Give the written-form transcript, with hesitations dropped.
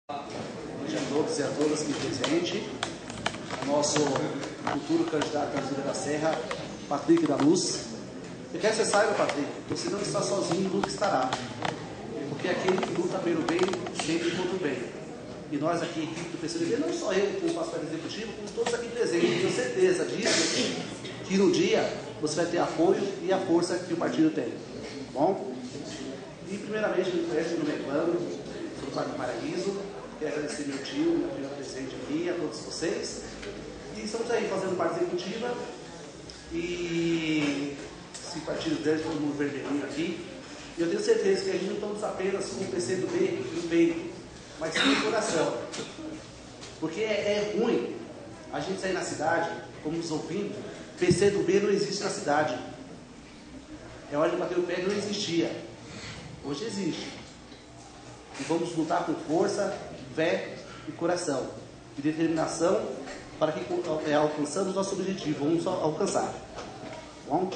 Boa noite a todos e a todas que presente, o nosso futuro candidato à Presidência da Serra, Patrick da Luz. Eu quero que você saiba, Patrick, você não está sozinho, nunca estará, porque aquele que luta pelo bem sempre contra o bem. E nós aqui, equipe do PCdoB, não só eu como faço parte executivo, como todos aqui presentes, tenho certeza disso, que no dia você vai ter apoio e a força que o partido tem, tá bom? E primeiramente, me conhece no Meclano, sou do Parque do Paraíso. Quero agradecer meu tio, minha prima presente aqui, a todos vocês. E estamos aí fazendo parte executiva. E esse partido grande, todo mundo vermelhinho aqui. E eu tenho certeza que a gente não estamos apenas com o PCdoB no peito, mas sim no coração. Porque é ruim a gente sair na cidade, como nos ouvindo, PCdoB não existe na cidade. É hora de bater o pé, não existia. Hoje existe. E vamos lutar com força, fé e coração. E determinação para que alcançamos nosso objetivo. Vamos alcançar. Bom?